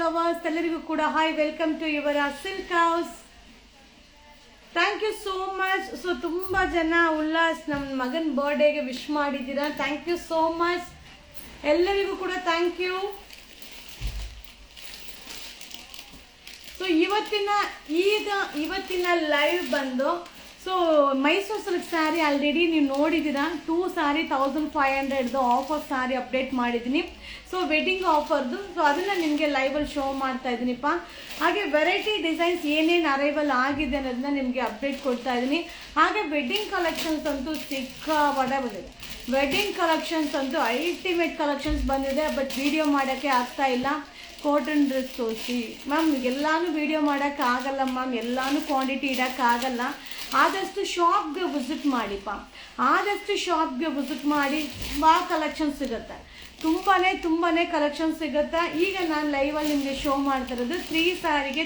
Lovers ಎಲ್ಲರಿಗೂ ಕೂಡ hi, welcome to your silk house. Thank you so much. So ತುಂಬ ಜನ ಉಲ್ಲಾಸ್ ನಮ್ಮ ಮಗನ ಬರ್ಡೇಗೆ ವಿಶ್ ಮಾಡಿದ್ದೀರಾ. ಥ್ಯಾಂಕ್ ಯು ಸೋ ಮಚ್ ಎಲ್ಲರಿಗೂ ಕೂಡ ಥ್ಯಾಂಕ್ ಯು. ಸೊ ಇವತ್ತಿನ ಲೈವ್ ಬಂದು so Mysuru silk sari already ನೀವು ನೋಡಿದ್ದೀರಾ. 2 ಸ್ಯಾರಿ 1500 ಆಫರ್ ಸ್ಯಾರಿ ಅಪ್ಡೇಟ್ ಮಾಡಿದ್ದೀನಿ. ಸೊ ವೆಡ್ಡಿಂಗ್ ಆಫರ್ದು ಸೊ ಅದನ್ನು ನಿಮಗೆ ಲೈವಲ್ಲಿ ಶೋ ಮಾಡ್ತಾ ಇದ್ದೀನಿಪ್ಪ. ಹಾಗೆ ವೆರೈಟಿ ಡಿಸೈನ್ಸ್ ಏನೇನು ಅರೈವಲ್ ಆಗಿದೆ ಅನ್ನೋದನ್ನ ನಿಮಗೆ ಅಪ್ಡೇಟ್ ಕೊಡ್ತಾ ಇದ್ದೀನಿ. ಹಾಗೆ ವೆಡ್ಡಿಂಗ್ ಕಲೆಕ್ಷನ್ಸ್ ಅಂತೂ ಸಿಕ್ಕಾಪಟ್ಟೆ ಬಂದಿದೆ. ವೆಡ್ಡಿಂಗ್ ಕಲೆಕ್ಷನ್ಸ್ ಅಂತೂ ಅಲ್ಟಿಮೇಟ್ ಕಲೆಕ್ಷನ್ಸ್ ಬಂದಿದೆ. ಬಟ್ ವಿಡಿಯೋ ಮಾಡೋಕ್ಕೆ ಆಗ್ತಾ ಇಲ್ಲ. ಕಾಟನ್ ಡ್ರೆಸ್ ತೋರಿಸಿ ಮ್ಯಾಮ್, ಎಲ್ಲಾನು ವಿಡಿಯೋ ಮಾಡೋಕ್ಕಾಗಲ್ಲ ಮ್ಯಾಮ್, ಎಲ್ಲಾನು ಕ್ವಾಂಟಿಟಿ ಇಡೋಕ್ಕಾಗಲ್ಲ. ಆದಷ್ಟು ಶಾಪ್ಗೆ ವಿಸಿಟ್ ಮಾಡಿಪ್ಪ. ಆದಷ್ಟು ಶಾಪ್ಗೆ ವಿಸಿಟ್ ಮಾಡಿ ತುಂಬ ಕಲೆಕ್ಷನ್ ಸಿಗುತ್ತೆ. ತುಂಬಾ ಕಲೆಕ್ಷನ್ ಸಿಗುತ್ತೆ. ಈಗ ನಾನು ಲೈವಲ್ಲಿ ನಿಮಗೆ ಶೋ ಮಾಡ್ತಿರೋದು 3 ಸ್ಯಾರಿಗೆ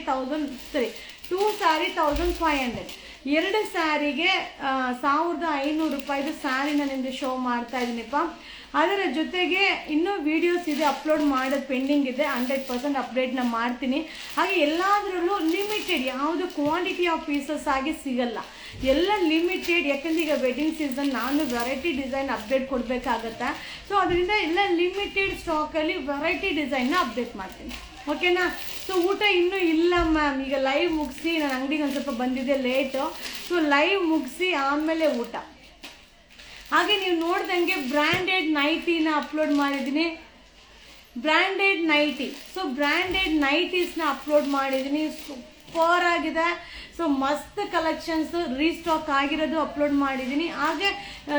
2 ಸ್ಯಾರಿ 1500, 2 ಸ್ಯಾರಿಗೆ 1500 ರೂಪಾಯಿದು ಸ್ಯಾರಿನ ನಿಮಗೆ ಶೋ ಮಾಡ್ತಾ ಇದ್ದೀನಿಪ್ಪ. ಅದರ ಜೊತೆಗೆ ಇನ್ನೂ ವೀಡಿಯೋಸ್ ಇದೆ, ಅಪ್ಲೋಡ್ ಮಾಡೋದು ಪೆಂಡಿಂಗ್ ಇದೆ. 100% ಅಪ್ಡೇಟ್ನ ಮಾಡ್ತೀನಿ. ಹಾಗೆ ಎಲ್ಲದರಲ್ಲೂ ಲಿಮಿಟೆಡ್, ಯಾವುದು ಕ್ವಾಂಟಿಟಿ ಆಫ್ ಪೀಸಸ್ ಆಗಿ ಸಿಗಲ್ಲ, ಎಲ್ಲ ಲಿಮಿಟೆಡ್. ಯಾಕಂದ್ರೆ ಈಗ ವೆಡ್ಡಿಂಗ್ ಸೀಸನ್, ನಾನು ವೆರೈಟಿ ಡಿಸೈನ್ ಅಪ್ಡೇಟ್ ಕೊಡಬೇಕಾಗತ್ತೆ. ಸೊ ಅದರಿಂದ ಎಲ್ಲ ಲಿಮಿಟೆಡ್ ಸ್ಟಾಕಲ್ಲಿ ವೆರೈಟಿ ಡಿಸೈನ್ನ ಅಪ್ಡೇಟ್ ಮಾಡ್ತೀನಿ. ಓಕೆನಾ? ಸೊ ಊಟ ಇನ್ನೂ ಇಲ್ಲ ಮ್ಯಾಮ್. ಈಗ ಲೈವ್ ಮುಗಿಸಿ ನಾನು ಅಂಗಡಿಗೆ ಒಂದು ಸ್ವಲ್ಪ ಬಂದಿದ್ದೆ ಲೇಟು. ಸೊ ಲೈವ್ ಮುಗಿಸಿ ಆಮೇಲೆ ಊಟ. ಹಾಗೆ ನೀವು ನೋಡ್ದಂಗೆ ಬ್ರ್ಯಾಂಡೆಡ್ ನೈಟಿನ ಅಪ್ಲೋಡ್ ಮಾಡಿದ್ದೀನಿ. ಬ್ರ್ಯಾಂಡೆಡ್ ನೈಟಿ, ಸೊ ಬ್ರ್ಯಾಂಡೆಡ್ ನೈಟೀಸ್ನ ಅಪ್ಲೋಡ್ ಮಾಡಿದ್ದೀನಿ. ಸೂಪರ್ ಆಗಿದೆ. ಸೊ ಮಸ್ತ್ ಕಲೆಕ್ಷನ್ಸ್ ರೀಸ್ಟಾಕ್ ಆಗಿರೋದು ಅಪ್ಲೋಡ್ ಮಾಡಿದ್ದೀನಿ. ಹಾಗೆ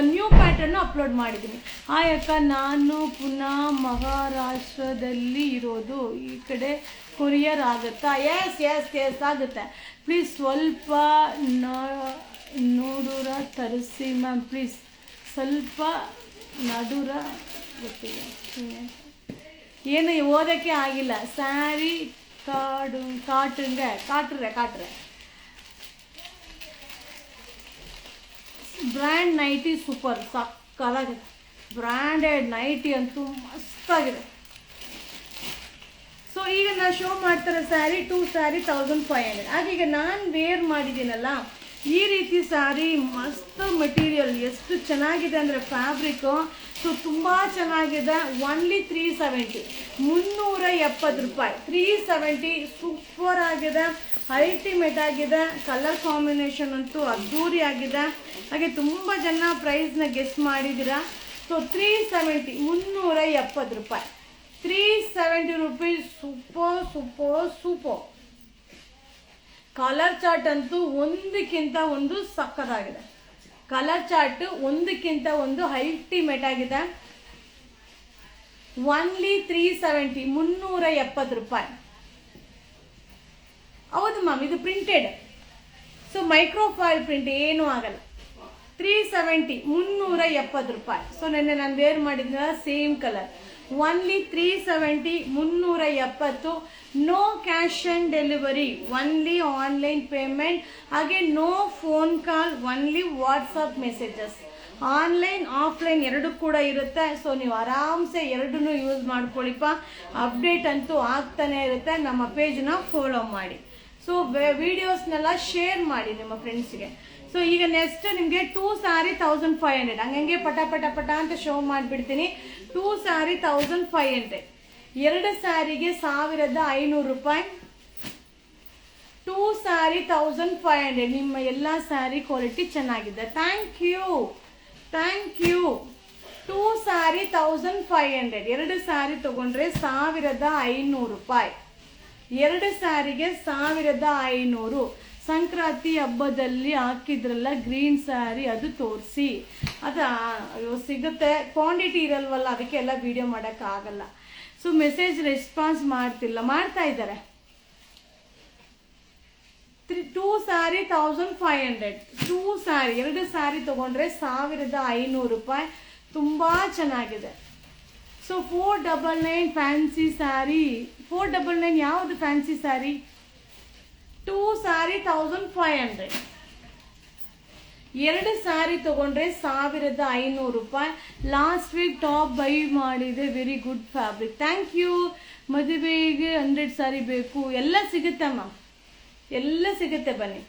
ನ್ಯೂ ಪ್ಯಾಟರ್ನ್ ಅಪ್ಲೋಡ್ ಮಾಡಿದ್ದೀನಿ. ಅಕ್ಕ ನಾನು ಪುನಃ ಮಹಾರಾಷ್ಟ್ರದಲ್ಲಿ ಇರೋದು, ಈ ಕಡೆ ಕೊರಿಯರ್ ಆಗುತ್ತಾ? ಎಸ್ ಆಗುತ್ತೆ. ಪ್ಲೀಸ್ ಸ್ವಲ್ಪ ನೋಡೂರ ತರಿಸಿ ಮ್ಯಾಮ್, ಪ್ಲೀಸ್ ಸ್ವಲ್ಪ ನಡುರ ಗೊತ್ತಿಲ್ಲ, ಏನು ಓದೋಕ್ಕೆ ಆಗಿಲ್ಲ. ಸ್ಯಾರಿ ಕಾಟ್ರೆ ಬ್ರ್ಯಾಂಡ್ ನೈಟಿ ಸೂಪರ್ ಸಕ್ಕತ್ತಾಗಿದೆ. ಬ್ರ್ಯಾಂಡೆಡ್ ನೈಟಿ ಅಂತೂ ಮಸ್ತಾಗಿದೆ. ಸೊ ಈಗ ನಾನು ಶೋ ಮಾಡ್ತಾರೆ ಸ್ಯಾರಿ 2 ಸ್ಯಾರಿ 1500. ಹಾಗೆ ಈಗ ನಾನು ವೇರ್ ಮಾಡಿದ್ದೀನಲ್ಲ ಈ ರೀತಿ ಸ್ಯಾರಿ, ಮಸ್ತ್ ಮೆಟೀರಿಯಲ್, ಎಷ್ಟು ಚೆನ್ನಾಗಿದೆ ಅಂದರೆ ಫ್ಯಾಬ್ರಿಕ್ಕು. ಸೊ ತುಂಬ ಚೆನ್ನಾಗಿದೆ. ಓನ್ಲಿ 370, 370 ರೂಪಾಯಿ. 370 ಸೂಪರ್ ಆಗಿದೆ, ಅಲ್ಟಿಮೇಟ್ ಆಗಿದೆ. ಕಲರ್ ಕಾಂಬಿನೇಷನ್ ಅಂತೂ ಅದ್ದೂರಿ ಆಗಿದೆ. ಹಾಗೆ ತುಂಬ ಜನ ಪ್ರೈಸ್ನ ಗೆಸ್ ಮಾಡಿದ್ದೀರಾ. ಸೊ 370, 370 ರೂಪಾಯಿ. 370 ರೂಪೀಸ್. ಸೂಪರ್. ಕಲರ್ ಚಾರ್ಟ್ ಅಂತೂ ಒಂದಕ್ಕಿಂತ ಒಂದು ಸಕ್ಕತ್ತಾಗಿದೆ. ಕಲರ್ ಚಾರ್ಟ್ ಒಂದಕ್ಕಿಂತ ಒಂದು ಅಲ್ಟಿಮೇಟ್ ಆಗಿದೆ. ಓನ್ಲಿ 370, 370 ರೂಪಾಯಿ. ಹೌದು ಮ್ಯಾಮ್, ಇದು ಪ್ರಿಂಟೆಡ್. ಸೊ ಮೈಕ್ರೋಫಾಯಿಲ್ ಪ್ರಿಂಟ್ ಏನೂ ಆಗಲ್ಲ. 370, 370 ರೂಪಾಯಿ. ಸೊ ನೆನ್ನೆ ನಾನು ವೇರ್ ಮಾಡಿದ್ನ same colour. Only 370, 370. No cash on delivery, only online payment. ಹಾಗೆ no phone call, only WhatsApp messages. Online offline ಎರಡು ಕೂಡ ಇರುತ್ತೆ. ಸೊ ನೀವು ಆರಾಮ್ಸೆ ಎರಡನ್ನೂ ಯೂಸ್ ಮಾಡ್ಕೊಳ್ಳಿಪ್ಪ. ಅಪ್ಡೇಟ್ ಅಂತೂ ಆಗ್ತಾನೆ ಇರುತ್ತೆ. ನಮ್ಮ ಪೇಜ್ನ ಫಾಲೋ ಮಾಡಿ. ಸೊ ವಿಡಿಯೋಸ್ನೆಲ್ಲ ಶೇರ್ ಮಾಡಿ ನಿಮ್ಮ ಫ್ರೆಂಡ್ಸ್ಗೆ. ಸೊ ಈಗ ನೆಕ್ಸ್ಟ್ ನಿಮಗೆ 2 ಸ್ಯಾರಿ 1500, ಹಂಗೆ ಪಟ ಅಂತ ಶೋ ಮಾಡಿಬಿಡ್ತೀನಿ. 2 ಸ್ಯಾರಿ 1500, 2 ಸ್ಯಾರಿಗೆ 1500 ರೂಪಾಯಿ. 2 ಸ್ಯಾರಿ 1500. ನಿಮ್ಮ ಎಲ್ಲ ಸ್ಯಾರಿ ಕ್ವಾಲಿಟಿ ಚೆನ್ನಾಗಿದೆ. Thank you. 2 ಸ್ಯಾರಿ 1500, 2 ಸ್ಯಾರಿ ತಗೊಂಡ್ರೆ 1500 ರೂಪಾಯಿ. 2 ಸ್ಯಾರಿಗೆ 1500. ಸಂಕ್ರಾಂತಿ ಹಬ್ಬದಲ್ಲಿ ಹಾಕಿದ್ರಲ್ಲ ಗ್ರೀನ್ ಸ್ಯಾರಿ, ಅದು ತೋರಿಸಿ. ಅದು ಸಿಗುತ್ತೆ, ಕ್ವಾಂಟಿಟಿ ಇರಲ್ವಲ್ಲ, ಅದಕ್ಕೆಲ್ಲ ವಿಡಿಯೋ ಮಾಡೋಕ್ಕಾಗಲ್ಲ. ಸೊ ಮೆಸೇಜ್ ರೆಸ್ಪಾನ್ಸ್ ಮಾಡ್ತಾ ಇದ್ದಾರೆ. 2 ಸ್ಯಾರಿ 1500, 2 ಸ್ಯಾರಿ 2 ಸ್ಯಾರಿ ತಗೊಂಡ್ರೆ 1500 ರೂಪಾಯಿ. ತುಂಬ ಚೆನ್ನಾಗಿದೆ. So 499 fancy sari. 499 ಯಾವುದು ಫ್ಯಾನ್ಸಿ ಸ್ಯಾರಿ? 2 ಸ್ಯಾರಿ 1500, 2 ಸ್ಯಾರಿ ತಗೊಂಡ್ರೆ 1500 ರೂಪಾಯಿ. ಲಾಸ್ಟ್ ವೀಕ್ ಟಾಪ್ ಬೈ ಮಾಡಿದೆ, very good fabric. Thank you. ಮದುವೆಗೆ 100 ಸಾರಿ ಬೇಕು, ಎಲ್ಲ ಸಿಗುತ್ತೆ ಮ್ಯಾಮ್, ಎಲ್ಲ ಸಿಗುತ್ತೆ. ಬನ್ನಿ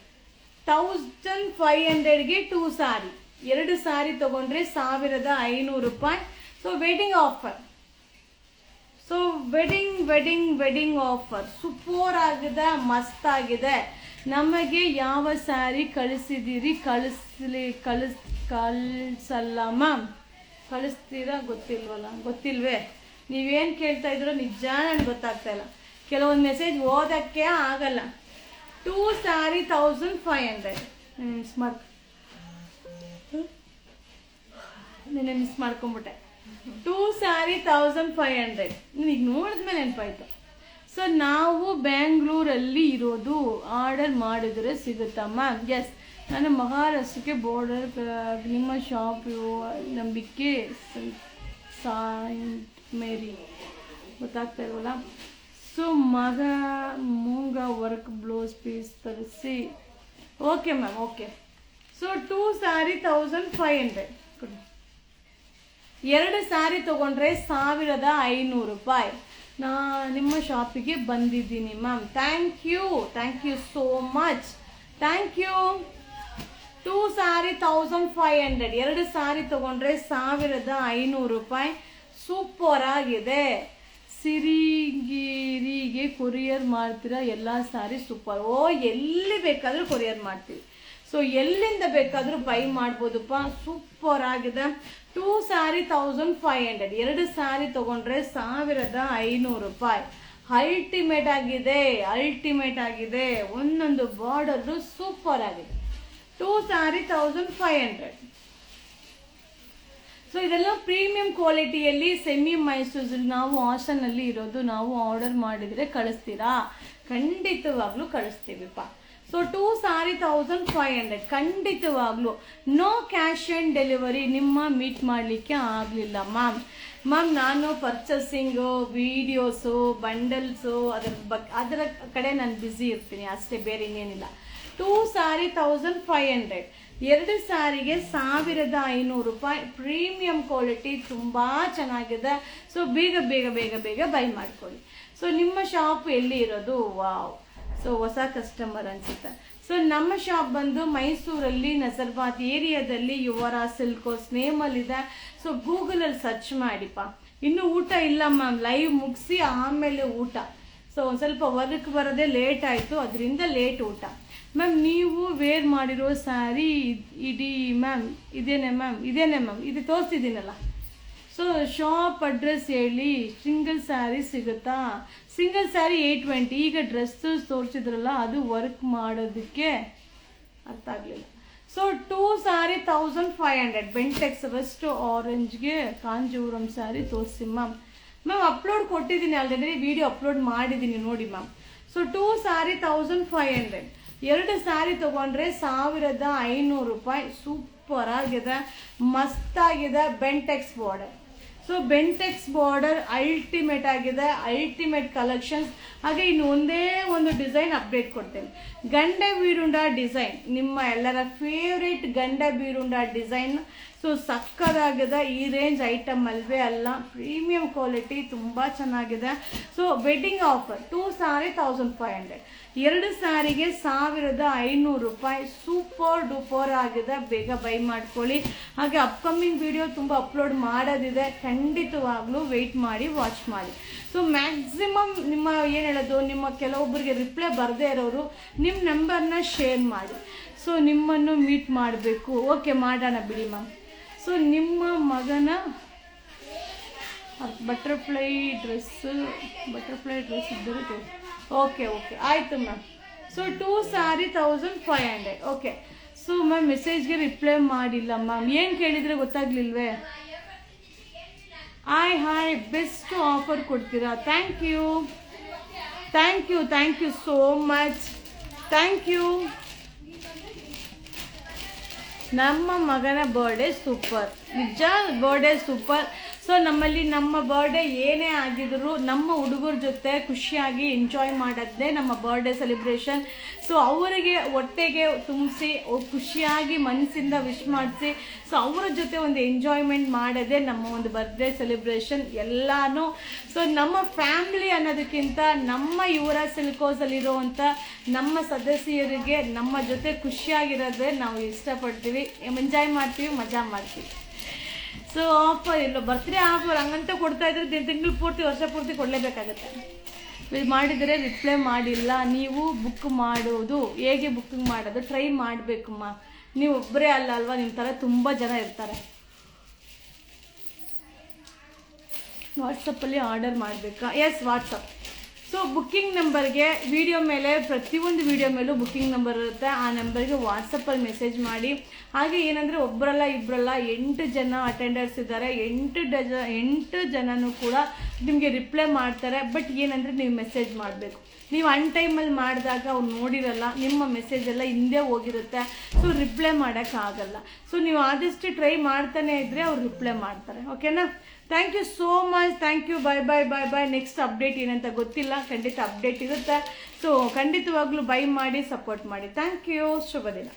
1500ಗೆ 2 ಸಾರಿ, 2 ಸಾರಿ ತೊಗೊಂಡ್ರೆ 1500 ರೂಪಾಯಿ. So wedding offer, so wedding offer super ಆಗಿದೆ, ಮಸ್ತ್ ಆಗಿದೆ. ನಮಗೆ ಯಾವ ಸ್ಯಾರಿ ಕಳಿಸಿದ್ದೀರಿ, ಕಳಿಸಲ್ಲ ಮ್ಯಾಮ್, ಕಳಿಸ್ತೀರಾ ಗೊತ್ತಿಲ್ವೇ? ನೀವೇನು ಕೇಳ್ತಾ ಇದ್ರೋ ನಿಜ ನನಗೆ ಗೊತ್ತಾಗ್ತಾ ಇಲ್ಲ. ಕೆಲವೊಂದು ಮೆಸೇಜ್ ಓದೋಕ್ಕೆ ಆಗಲ್ಲ. 2 ಸಾರಿ 1500. ಮಿಸ್ ಮಾಡ್ಕೊಂಬಿಟ್ಟೆ. 2 ಸಾರಿ 1500 ಈಗ ನೋಡಿದ್ಮೇಲೆ ನೆನಪಾಯ್ತು. ಸೊ ನಾವು ಬ್ಯಾಂಗ್ಳೂರಲ್ಲಿ ಇರೋದು, ಆರ್ಡರ್ ಮಾಡಿದರೆ ಸಿಗುತ್ತಾ ಮ್ಯಾಮ್? ಎಸ್, ನಾನು ಮಹಾರಾಷ್ಟ್ರಕ್ಕೆ ಬಾರ್ಡರ್. ನಿಮ್ಮ ಶಾಪ್ ನಂಬಿಕೆ ಸಾಯಿಂಟ್ ಮೇರಿ ಗೊತ್ತಾಗ್ತಾ ಇಲ್ವಲ್ಲ. ಸೊ ಮೂಂಗ ವರ್ಕ್ ಬ್ಲೌಸ್ ಪೀಸ್ ತರಿಸಿ. Okay ma'am, okay. So 2 sari 1500 ಕೊಡಿ. 2 ಸಾರಿ ತೊಗೊಂಡ್ರೆ 1500 ರೂಪಾಯಿ. ನಿಮ್ಮ ಶಾಪಿಗೆ ಬಂದಿದ್ದೀನಿ ma'am. Thank you so much, thank you. 2 sari 1500, 2 sari ತೊಗೊಂಡ್ರೆ 1500 ರೂಪಾಯಿ. ಸೂಪರ್ ಆಗಿದೆ. ಸಿರಿಗಿರಿಗೆ ಕೊರಿಯರ್ ಮಾಡ್ತೀರಾ? ಎಲ್ಲ ಸಾರಿ ಸೂಪರ್. ಎಲ್ಲಿ ಬೇಕಾದರೂ ಕೊರಿಯರ್ ಮಾಡ್ತೀವಿ. ಸೊ ಎಲ್ಲಿಂದ ಬೇಕಾದರೂ ಬೈ ಮಾಡ್ಬೋದಪ್ಪ. ಸೂಪರ್ ಆಗಿದೆ. 2 ಸಾರಿ 1500, 2 ಸಾರಿ ತೊಗೊಂಡ್ರೆ 1500 ರೂಪಾಯಿ. ಅಲ್ಟಿಮೇಟ್ ಆಗಿದೆ. ಒಂದೊಂದು ಬಾರ್ಡರ್ ಸೂಪರ್ ಆಗಿದೆ. 2 ಸಾರಿ 1500. ಸೊ ಇದೆಲ್ಲ ಪ್ರೀಮಿಯಂ ಕ್ವಾಲಿಟಿಯಲ್ಲಿ ಸೆಮಿ ಮೈಸೂರಲ್ಲಿ ನಾವು ಹಾಸನಲ್ಲಿ ಇರೋದು. ನಾವು ಆರ್ಡರ್ ಮಾಡಿದರೆ ಕಳಿಸ್ತೀರಾ? ಖಂಡಿತವಾಗ್ಲೂ ಕಳಿಸ್ತೀವಿಪ್ಪ. ಸೊ 2 ಸಾರಿ 1500 ಖಂಡಿತವಾಗ್ಲೂ. No cash on delivery. ನಿಮ್ಮ ಮೀಟ್ ಮಾಡಲಿಕ್ಕೆ ಆಗಲಿಲ್ಲ ಮ್ಯಾಮ್. ನಾನು ಪರ್ಚೇಸಿಂಗು, ವಿಡಿಯೋಸು, ಬಂಡಲ್ಸು ಅದರ ಕಡೆ ನಾನು ಬ್ಯುಸಿ ಇರ್ತೀನಿ ಅಷ್ಟೇ, ಬೇರೆ ಇನ್ನೇನಿಲ್ಲ. 2 ಸಾರಿ 1500, 2 ಸಾರಿಗೆ 1500 ರೂಪಾಯಿ. ಪ್ರೀಮಿಯಂ ಕ್ವಾಲಿಟಿ, ತುಂಬ ಚೆನ್ನಾಗಿದೆ. ಸೊ ಬೇಗ ಬೈ ಮಾಡ್ಕೊಳ್ಳಿ. ಸೊ ನಿಮ್ಮ ಶಾಪ್ ಎಲ್ಲಿ ಇರೋದು? ವಾವ್, ಸೊ ಹೊಸ ಕಸ್ಟಮರ್ ಅನ್ಸುತ್ತೆ. ಸೊ ನಮ್ಮ ಶಾಪ್ ಬಂದು ಮೈಸೂರಲ್ಲಿ ನಜರ್ಬಾದ್ ಏರಿಯಾದಲ್ಲಿ ಯುವರಾಜ್ ಸಿಲ್ಕ್ ಹೌಸ್ ನೇಮಲ್ಲಿದೆ. ಸೊ ಗೂಗಲಲ್ಲಿ ಸರ್ಚ್ ಮಾಡಿಪ್ಪ. ಇನ್ನೂ ಊಟ ಇಲ್ಲ ಮ್ಯಾಮ್, ಲೈವ್ ಮುಗಿಸಿ ಆಮೇಲೆ ಊಟ. ಸೊ ಒಂದು ಸ್ವಲ್ಪ ವರ್ಕ್ ಬರೋದೇ ಲೇಟ್ ಆಯಿತು, ಅದರಿಂದ ಲೇಟ್ ಊಟ. ಮ್ಯಾಮ್ ನೀವು ವೇರ್ ಮಾಡಿರೋ ಸ್ಯಾರಿ ಇದೇನೆ ಮ್ಯಾಮ್, ಇದು ತೋರಿಸ್ತಿದ್ದೀನಲ್ಲ. ಸೊ ಶಾಪ್ ಅಡ್ರೆಸ್ ಹೇಳಿ. ಸಿಂಗಲ್ ಸ್ಯಾರಿ ಸಿಗುತ್ತಾ? ಸಿಂಗಲ್ ಸ್ಯಾರಿ 820. ಈಗ ಡ್ರೆಸ್ ತೋರಿಸಿದ್ರಲ್ಲ, ಅದು ವರ್ಕ್ ಮಾಡೋದಕ್ಕೆ ಅರ್ಥ ಆಗಲಿಲ್ಲ. ಸೊ 2 ಸಾರಿ 1500, ಬೆಂಟೆಕ್ಸ್ ವೆಸ್ಟ್ ಆರೆಂಜ್ಗೆ ಕಾಂಜೀವರಂ ಸ್ಯಾರಿ ತೋರಿಸಿ ಮ್ಯಾಮ್. ಅಪ್ಲೋಡ್ ಕೊಟ್ಟಿದ್ದೀನಿ ಆಲ್ರೆಡಿ, ವಿಡಿಯೋ ಅಪ್ಲೋಡ್ ಮಾಡಿದ್ದೀನಿ ನೋಡಿ ಮ್ಯಾಮ್. ಸೊ 2 ಸಾರಿ 1500, 2 ಸಾರಿ ತೊಗೊಂಡ್ರೆ 1500 ರೂಪಾಯಿ. ಸೂಪರ್ ಆಗಿದೆ, ಮಸ್ತಾಗಿದೆ. Bentex border. So Bentex border ultimate ಆಗಿದೆ, ಅಲ್ಟಿಮೇಟ್ ಕಲೆಕ್ಷನ್ಸ್. ಹಾಗೆ ಇನ್ನು ಒಂದೇ ಒಂದು ಡಿಸೈನ್ ಅಪ್ಡೇಟ್ ಕೊಡ್ತೇನೆ. ಗಂಡ ಬೀರುಂಡ ಡಿಸೈನ್, ನಿಮ್ಮ ಎಲ್ಲರ ಫೇವ್ರೇಟ್ ಗಂಡ ಬೀರುಂಡ ಡಿಸೈನ್. ಸೊ ಸಕ್ಕದಾಗಿದೆ. ಈ ರೇಂಜ್ ಐಟಮ್ ಅಲ್ವೇ ಅಲ್ಲ, ಪ್ರೀಮಿಯಂ ಕ್ವಾಲಿಟಿ, ತುಂಬ ಚೆನ್ನಾಗಿದೆ. ಸೊ ವೆಡ್ಡಿಂಗ್ ಆಫರ್ 2 ಸಾರಿ 1500, 2 ಸಾರಿಗೆ 1500 ರೂಪಾಯಿ. ಸೂಪರ್ ಡೂಪರ್ ಆಗಿದೆ, ಬೇಗ ಬೈ ಮಾಡ್ಕೊಳ್ಳಿ. ಹಾಗೆ ಅಪ್ಕಮಿಂಗ್ ವಿಡಿಯೋ ತುಂಬ ಅಪ್ಲೋಡ್ ಮಾಡೋದಿದೆ, ಖಂಡಿತವಾಗ್ಲೂ ವೆಯ್ಟ್ ಮಾಡಿ, ವಾಚ್ ಮಾಡಿ. ಸೊ ಮ್ಯಾಕ್ಸಿಮಮ್ ನಿಮ್ಮ ಏನು ಹೇಳೋದು, ನಿಮ್ಮ ಕೆಲವೊಬ್ಬರಿಗೆ ರಿಪ್ಲೈ ಬರದೇ ಇರೋರು ನಿಮ್ಮ ನಂಬರ್ನ ಶೇರ್ ಮಾಡಿ. ಸೊ ನಿಮ್ಮನ್ನು ಮೀಟ್ ಮಾಡಬೇಕು. ಓಕೆ, ಮಾಡೋಣ ಬಿಡಿ ಮ್ಯಾಮ್. ಸೊ ನಿಮ್ಮ ಮಗನ ಬಟರ್ಫ್ಲೈ ಡ್ರೆಸ್ ಇದ್ದರೆ ಓಕೆ ಆಯಿತು ma'am. So 2 sari 1500. Okay. So ma'am ಮೆಸೇಜ್ಗೆ ರಿಪ್ಲೈ ಮಾಡಿಲ್ಲ ಮ್ಯಾಮ್. ಏನು ಕೇಳಿದರೆ ಗೊತ್ತಾಗ್ಲಿಲ್ವೇ? ಹಾಯ್ ಬೆಸ್ಟ್ ಆಫರ್ ಕೊಡ್ತೀರಾ? Thank you so much. Thank you. ನಮ್ಮ ಮಗನ ಬರ್ಡೇ ಸೂಪರ್, ನಿಜ ಬರ್ಡೇ ಸೂಪರ್. ಸೊ ಸೊ ನಮ್ಮಲ್ಲಿ ನಮ್ಮ ಬರ್ಡೇ ಏನೇ ಆಗಿದ್ರು ನಮ್ಮ ಹುಡುಗರ ಜೊತೆ ಖುಷಿಯಾಗಿ ಎಂಜಾಯ್ ಮಾಡೋದೇ ನಮ್ಮ ಬರ್ಡೇ ಸೆಲೆಬ್ರೇಷನ್. ಸೊ ಅವರಿಗೆ ಹೊಟ್ಟೆಗೆ ತುಂಬಿಸಿ ಖುಷಿಯಾಗಿ ಮನಸ್ಸಿಂದ ವಿಶ್ ಮಾಡಿಸಿ ಸೊ ಅವರ ಜೊತೆ ಒಂದು ಎಂಜಾಯ್ಮೆಂಟ್ ಮಾಡೋದೇ ನಮ್ಮ ಒಂದು ಬರ್ಡೇ ಸೆಲೆಬ್ರೇಷನ್ ಎಲ್ಲಾನು. ಸೊ ನಮ್ಮ ಫ್ಯಾಮಿಲಿ ಅನ್ನೋದಕ್ಕಿಂತ ನಮ್ಮ ಯುವರಾಜ್ ಸಿಲ್ಕ್ ಹೌಸಲ್ಲಿರುವಂಥ ನಮ್ಮ ಸದಸ್ಯರಿಗೆ ನಮ್ಮ ಜೊತೆ ಖುಷಿಯಾಗಿರೋದೇ ನಾವು ಇಷ್ಟಪಡ್ತೀವಿ, ಎಂಜಾಯ್ ಮಾಡ್ತೀವಿ, ಮಜಾ ಮಾಡ್ತೀವಿ. ಸೊ ಆಫರ್ ಇಲ್ಲ, ಬರ್ತ್ಡೇ ಆಫರ್ ಹಂಗಂತ ಕೊಡ್ತಾ ಇದ್ರೆ ತಿಂಗಳು ಪೂರ್ತಿ ವರ್ಷ ಪೂರ್ತಿ ಕೊಡಲೇಬೇಕಾಗತ್ತೆ. ಮಾಡಿದರೆ ರಿಪ್ಲೈ ಮಾಡಿಲ್ಲ, ನೀವು ಬುಕ್ ಮಾಡೋದು ಹೇಗೆ ಬುಕ್ಕಿಂಗ್ ಮಾಡೋದು ಟ್ರೈ ಮಾಡಬೇಕಮ್ಮ. ನೀವು ಒಬ್ಬರೇ ಅಲ್ವಾ, ನಿಮ್ಮ ಥರ ತುಂಬ ಜನ ಇರ್ತಾರೆ. ವಾಟ್ಸಪ್ಪಲ್ಲಿ ಆರ್ಡರ್ ಮಾಡಬೇಕಾ? Yes, WhatsApp. ಸೊ ಬುಕ್ಕಿಂಗ್ ನಂಬರ್ಗೆ ವಿಡಿಯೋ ಮೇಲೆ ಪ್ರತಿಯೊಂದು ವಿಡಿಯೋ ಮೇಲೂ ಬುಕ್ಕಿಂಗ್ ನಂಬರ್ ಇರುತ್ತೆ. ಆ ನಂಬರ್ಗೆ ವಾಟ್ಸಪ್ಪಲ್ಲಿ ಮೆಸೇಜ್ ಮಾಡಿ. ಹಾಗೆ ಏನಂದರೆ ಒಬ್ಬರಲ್ಲ ಇಬ್ಬರಲ್ಲ 8 ಜನ ಅಟೆಂಡರ್ಸ್ ಇದ್ದಾರೆ. 8 ಜನನೂ ಕೂಡ ನಿಮಗೆ ರಿಪ್ಲೈ ಮಾಡ್ತಾರೆ. ಬಟ್ ಏನಂದರೆ ನೀವು ಮೆಸೇಜ್ ಮಾಡಬೇಕು. ನೀವು ಟೈಮಲ್ಲಿ ಮಾಡಿದಾಗ ಅವ್ರು ನೋಡಿರಲ್ಲ, ನಿಮ್ಮ ಮೆಸೇಜ್ ಎಲ್ಲ ಹಿಂದೆ ಹೋಗಿರುತ್ತೆ. ಸೊ ರಿಪ್ಲೈ ಮಾಡೋಕ್ಕಾಗಲ್ಲ. ಸೊ ನೀವು ಆದಷ್ಟು ಟ್ರೈ ಮಾಡ್ತಾನೆ ಇದ್ದರೆ ಅವ್ರು ರಿಪ್ಲೈ ಮಾಡ್ತಾರೆ. ಓಕೆನಾ? Thank you so much. Thank you. Bye bye bye bye. Next update ಏನಂತ ಗೊತ್ತಿಲ್ಲ, ಖಂಡಿತ ಅಪ್ಡೇಟ್ ಇರುತ್ತೆ. ಸೊ ಖಂಡಿತವಾಗ್ಲೂ ಬೈ ಮಾಡಿ, ಸಪೋರ್ಟ್ ಮಾಡಿ. Thank you. ಶುಭ ದಿನ.